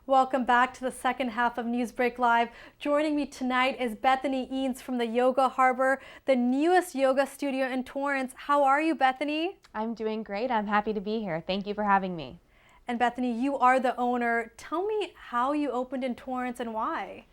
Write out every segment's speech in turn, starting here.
Welcome back to the second half of NewsBreak Live. Joining me tonight is Bethany Eanes from the Yoga Harbor, the newest yoga studio in Torrance. How are you, Bethany? I'm doing great. I'm happy to be here. Thank you for having me. And Bethany, you are the owner. Tell me how you opened in Torrance and why.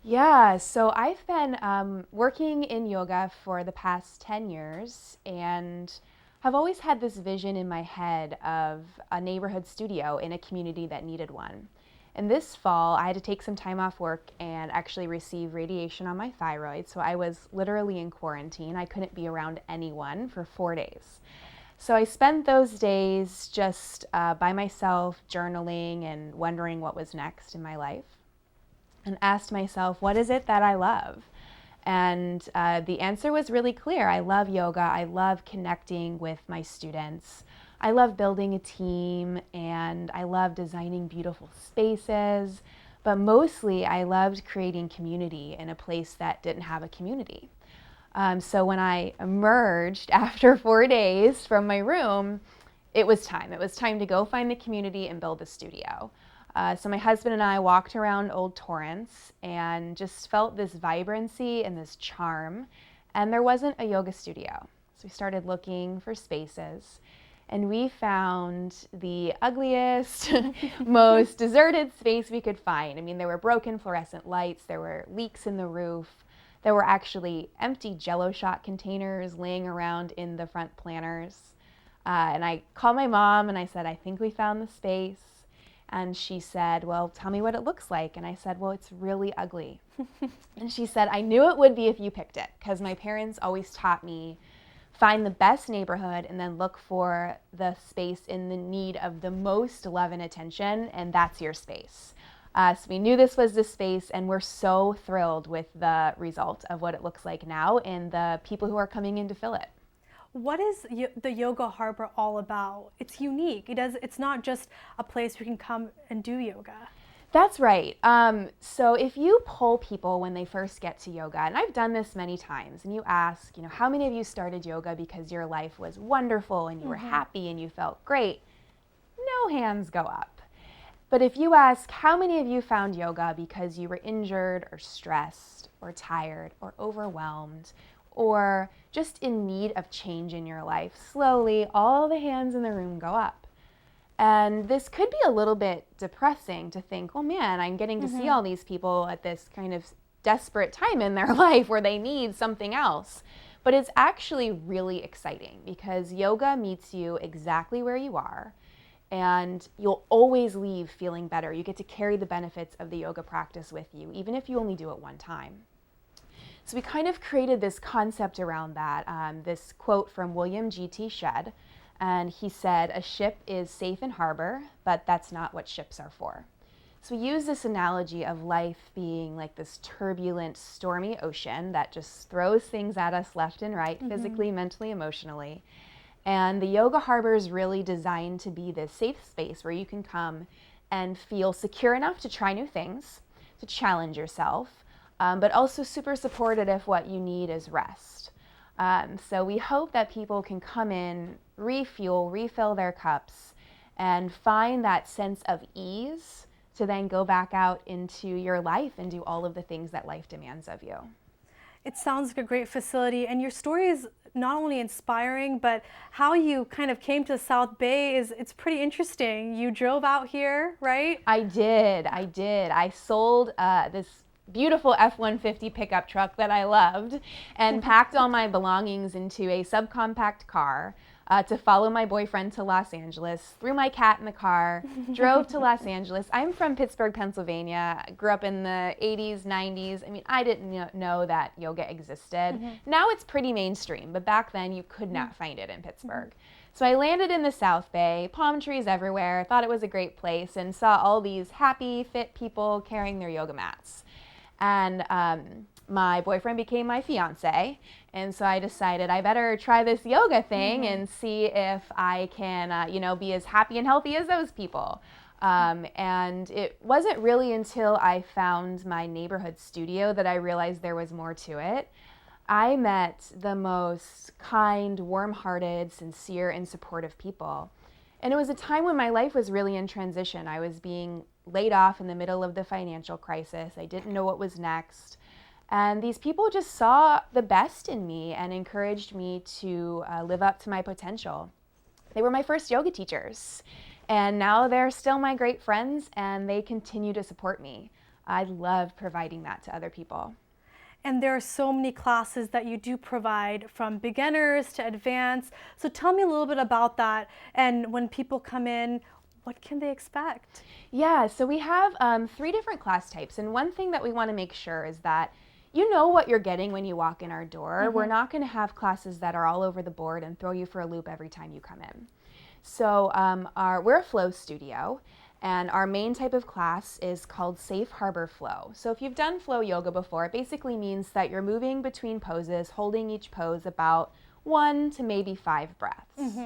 Yeah, so I've been working in yoga for the past 10 years and have always had this vision in my head of a neighborhood studio in a community that needed one. And this fall, I had to take some time off work and actually receive radiation on my thyroid, so I was literally in quarantine. I couldn't be around anyone for 4 days. So I spent those days just by myself, journaling and wondering what was next in my life, and asked myself, what is it that I love? And the answer was really clear. I love yoga. I love connecting with my students. I love building a team, and I love designing beautiful spaces. But mostly, I loved creating community in a place that didn't have a community. So when I emerged after 4 days from my room, it was time. It was time to go find the community and build a studio. So my husband and I walked around Old Torrance and just felt this vibrancy and this charm, and there wasn't a yoga studio. So we started looking for spaces, and we found the ugliest, most deserted space we could find. I mean, there were broken fluorescent lights, there were leaks in the roof, there were actually empty Jello shot containers laying around in the front planters. And I called my mom and I said, I think we found the space. And she said, well, tell me what it looks like. And I said, well, it's really ugly. And she said, I knew it would be if you picked it, because my parents always taught me, find the best neighborhood and then look for the space in the need of the most love and attention, and that's your space. So we knew this was the space, and we're so thrilled with the result of what it looks like now and the people who are coming in to fill it. What is the Yoga Harbor all about? It's unique. It's not just a place where you can come and do yoga. That's right. So if you poll people when they first get to yoga, and I've done this many times, and you ask, how many of you started yoga because your life was wonderful and you were happy and you felt great? No hands go up. But if you ask, how many of you found yoga because you were injured or stressed or tired or overwhelmed or just in need of change in your life, slowly all the hands in the room go up. And this could be a little bit depressing to think, oh man, I'm getting to see all these people at this kind of desperate time in their life where they need something else. But it's actually really exciting because yoga meets you exactly where you are, and you'll always leave feeling better. You get to carry the benefits of the yoga practice with you, even if you only do it one time. So we kind of created this concept around that, this quote from William G.T. Shedd, and he said, a ship is safe in harbor, but that's not what ships are for. So we use this analogy of life being like this turbulent, stormy ocean that just throws things at us left and right, physically, mentally, emotionally. And the Yoga Harbor is really designed to be this safe space where you can come and feel secure enough to try new things, to challenge yourself, but also super supported if what you need is rest. So we hope that people can come in, refuel, refill their cups, and find that sense of ease to then go back out into your life and do all of the things that life demands of you. It sounds like a great facility, and your story is not only inspiring, but how you kind of came to the South Bay it's pretty interesting. You drove out here, right? I did. I sold this beautiful F-150 pickup truck that I loved and packed all my belongings into a subcompact car to follow my boyfriend to Los Angeles, threw my cat in the car, drove to Los Angeles. I'm from Pittsburgh, Pennsylvania. I grew up in the 80s, 90s. I mean, I didn't know that yoga existed. Now it's pretty mainstream, but back then you could not find it in Pittsburgh. So I landed in the South Bay, palm trees everywhere, thought it was a great place, and saw all these happy, fit people carrying their yoga mats. And my boyfriend became my fiance, and so I decided I better try this yoga thing and see if I can, be as happy and healthy as those people. And it wasn't really until I found my neighborhood studio that I realized there was more to it. I met the most kind, warm-hearted, sincere, and supportive people. And it was a time when my life was really in transition. I was being laid off in the middle of the financial crisis. I didn't know what was next. And these people just saw the best in me and encouraged me to live up to my potential. They were my first yoga teachers, and now they're still my great friends, and they continue to support me. I love providing that to other people. And there are so many classes that you do provide, from beginners to advanced. So tell me a little bit about that. And when people come in, what can they expect? Yeah, so we have 3 different class types. And one thing that we want to make sure is that you know what you're getting when you walk in our door. We're not going to have classes that are all over the board and throw you for a loop every time you come in. So we're a flow studio. And our main type of class is called Safe Harbor Flow. So if you've done flow yoga before, it basically means that you're moving between poses, holding each pose about 1 to maybe 5 breaths.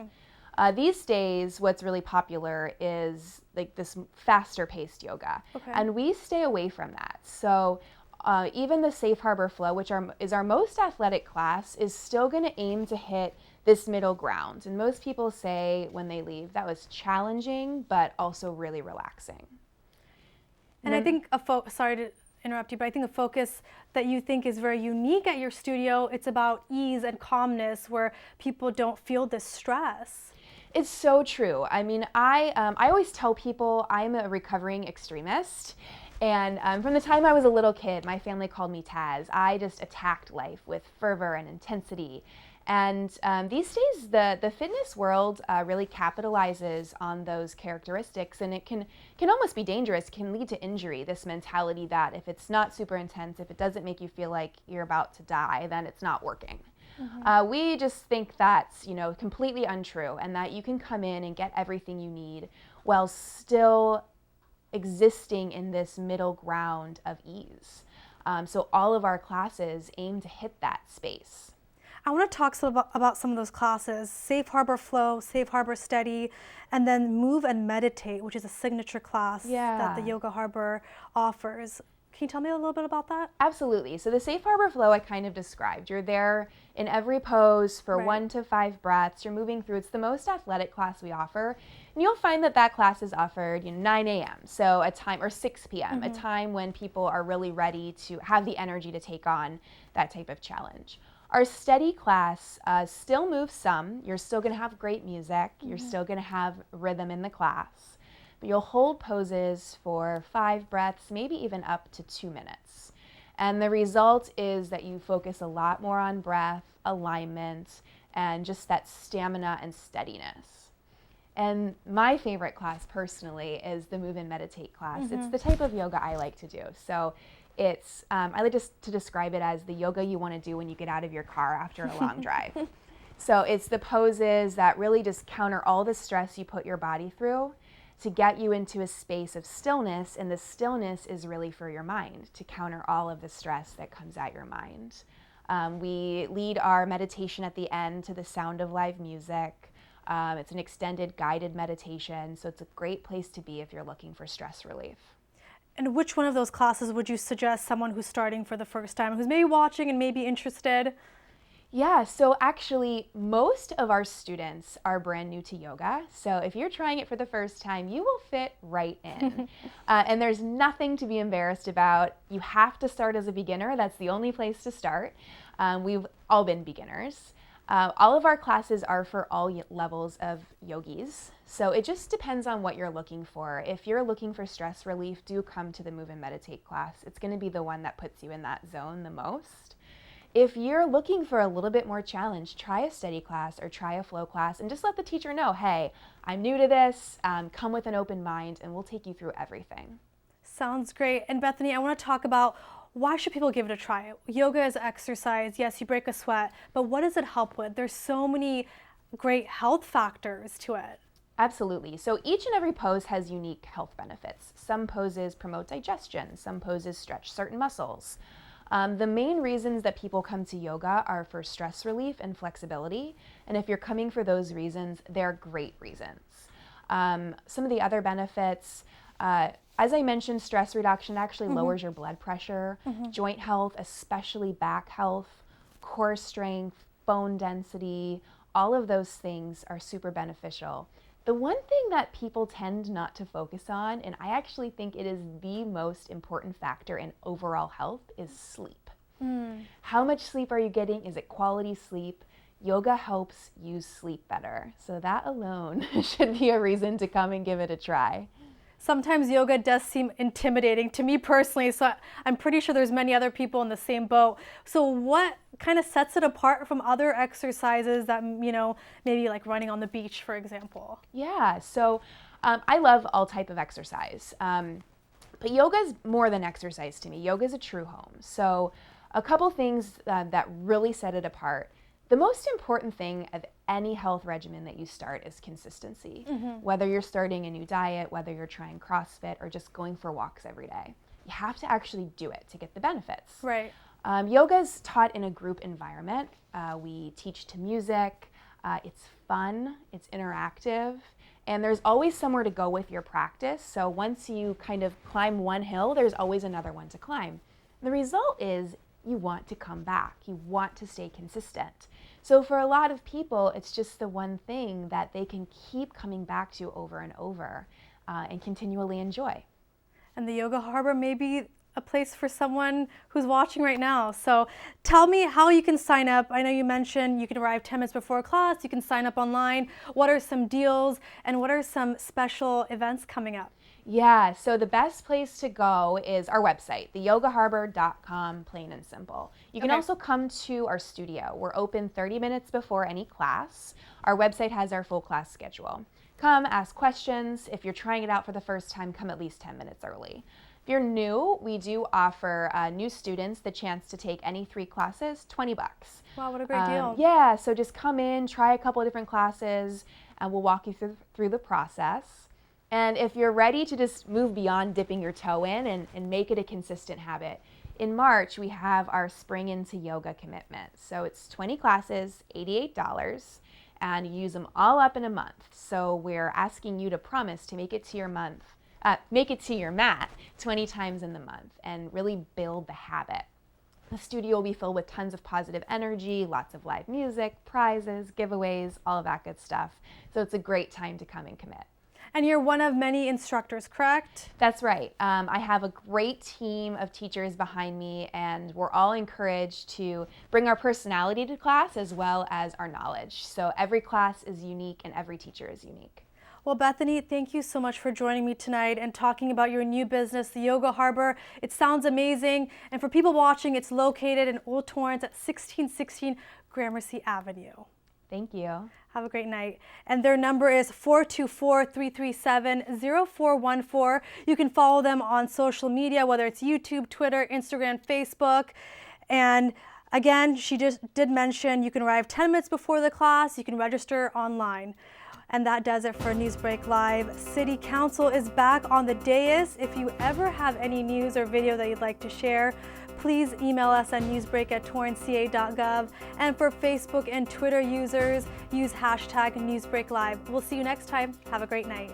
These days, what's really popular is like this faster paced yoga. And we stay away from that. So even the Safe Harbor Flow, which is our most athletic class, is still going to aim to hit this middle ground. And most people say when they leave, that was challenging, but also really relaxing. And I think sorry to interrupt you, but I think a focus that you think is very unique at your studio, it's about ease and calmness, where people don't feel this stress. It's so true. I mean, I always tell people I'm a recovering extremist. And from the time I was a little kid, my family called me Taz. I just attacked life with fervor and intensity. And these days, the fitness world really capitalizes on those characteristics, and it can almost be dangerous, can lead to injury, this mentality that if it's not super intense, if it doesn't make you feel like you're about to die, then it's not working. We just think that's completely untrue, and that you can come in and get everything you need while still existing in this middle ground of ease. So all of our classes aim to hit that space. I want to talk about some of those classes: Safe Harbor Flow, Safe Harbor Steady, and then Move and Meditate, which is a signature class that the Yoga Harbor offers. Can you tell me a little bit about that? Absolutely. So the Safe Harbor Flow I kind of described. You're there in every pose for 1 to 5 breaths. You're moving through. It's the most athletic class we offer. And you'll find that class is offered 9 a.m. So a time, or 6 p.m., a time when people are really ready to have the energy to take on that type of challenge. Our steady class still moves some. You're still going to have great music. You're still going to have rhythm in the class. But you'll hold poses for 5 breaths, maybe even up to 2 minutes. And the result is that you focus a lot more on breath, alignment, and just that stamina and steadiness. And my favorite class personally is the Move and Meditate class. It's the type of yoga I like to do. So it's, I like to describe it as the yoga you want to do when you get out of your car after a long drive. So it's the poses that really just counter all the stress you put your body through to get you into a space of stillness, and the stillness is really for your mind, to counter all of the stress that comes at your mind. We lead our meditation at the end to the sound of live music. It's an extended guided meditation, so it's a great place to be if you're looking for stress relief. And which one of those classes would you suggest someone who's starting for the first time, who's maybe watching and maybe interested? Yeah, so actually most of our students are brand new to yoga. So if you're trying it for the first time, you will fit right in. And there's nothing to be embarrassed about. You have to start as a beginner. That's the only place to start. We've all been beginners. All of our classes are for all levels of yogis. So it just depends on what you're looking for. If you're looking for stress relief, do come to the Move and Meditate class. It's going to be the one that puts you in that zone the most. If you're looking for a little bit more challenge, try a steady class or try a flow class, and just let the teacher know, hey, I'm new to this, come with an open mind, and we'll take you through everything. Sounds great. And Bethany, I want to talk about, why should people give it a try? Yoga is exercise. Yes, you break a sweat, but what does it help with? There's so many great health factors to it. Absolutely. So each and every pose has unique health benefits. Some poses promote digestion. Some poses stretch certain muscles. The main reasons that people come to yoga are for stress relief and flexibility. And if you're coming for those reasons, they're great reasons. Some of the other benefits, as I mentioned, stress reduction actually lowers your blood pressure, joint health, especially back health, core strength, bone density, all of those things are super beneficial. The one thing that people tend not to focus on, and I actually think it is the most important factor in overall health, is sleep. How much sleep are you getting? Is it quality sleep? Yoga helps you sleep better. So that alone should be a reason to come and give it a try. Sometimes yoga does seem intimidating to me personally, so I'm pretty sure there's many other people in the same boat. So what kind of sets it apart from other exercises that, maybe like running on the beach, for example? Yeah, so I love all type of exercise, but yoga is more than exercise to me. Yoga is a true home. So a couple things that really set it apart. The most important thing of any health regimen that you start is consistency. Whether you're starting a new diet, whether you're trying CrossFit, or just going for walks every day. You have to actually do it to get the benefits. Right. Yoga is taught in a group environment. We teach to music. It's fun, it's interactive, and there's always somewhere to go with your practice. So once you kind of climb one hill, there's always another one to climb. The result is you want to come back. You want to stay consistent. So for a lot of people, it's just the one thing that they can keep coming back to over and over and continually enjoy. And the Yoga Harbor may be a place for someone who's watching right now. So tell me how you can sign up. I know you mentioned you can arrive 10 minutes before class, you can sign up online. What are some deals and what are some special events coming up? Yeah, so the best place to go is our website, theyogaharbor.com, plain and simple. You can also come to our studio. We're open 30 minutes before any class. Our website has our full class schedule. Come, ask questions. If you're trying it out for the first time, come at least 10 minutes early. If you're new, we do offer new students the chance to take any 3 classes, $20. Wow, what a great deal. Yeah, so just come in, try a couple of different classes, and we'll walk you through the process. And if you're ready to just move beyond dipping your toe in and make it a consistent habit, in March we have our Spring into Yoga commitment. So it's 20 classes, $88, and you use them all up in a month. So we're asking you to promise to make it to your mat 20 times in the month and really build the habit. The studio will be filled with tons of positive energy, lots of live music, prizes, giveaways, all of that good stuff. So it's a great time to come and commit. And you're one of many instructors, correct? That's right. I have a great team of teachers behind me, and we're all encouraged to bring our personality to class as well as our knowledge. So every class is unique and every teacher is unique. Well, Bethany, thank you so much for joining me tonight and talking about your new business, the Yoga Harbor. It sounds amazing. And for people watching, it's located in Old Torrance at 1616 Gramercy Avenue. Thank you. Have a great night. And their number is 424-337-0414. You can follow them on social media, whether it's YouTube, Twitter, Instagram, Facebook. And again, she just did mention you can arrive 10 minutes before the class. You can register online. And that does it for NewsBreak Live. City Council is back on the dais. If you ever have any news or video that you'd like to share, please email us at newsbreak@torranceca.gov. And for Facebook and Twitter users, use hashtag NewsBreakLive. We'll see you next time. Have a great night.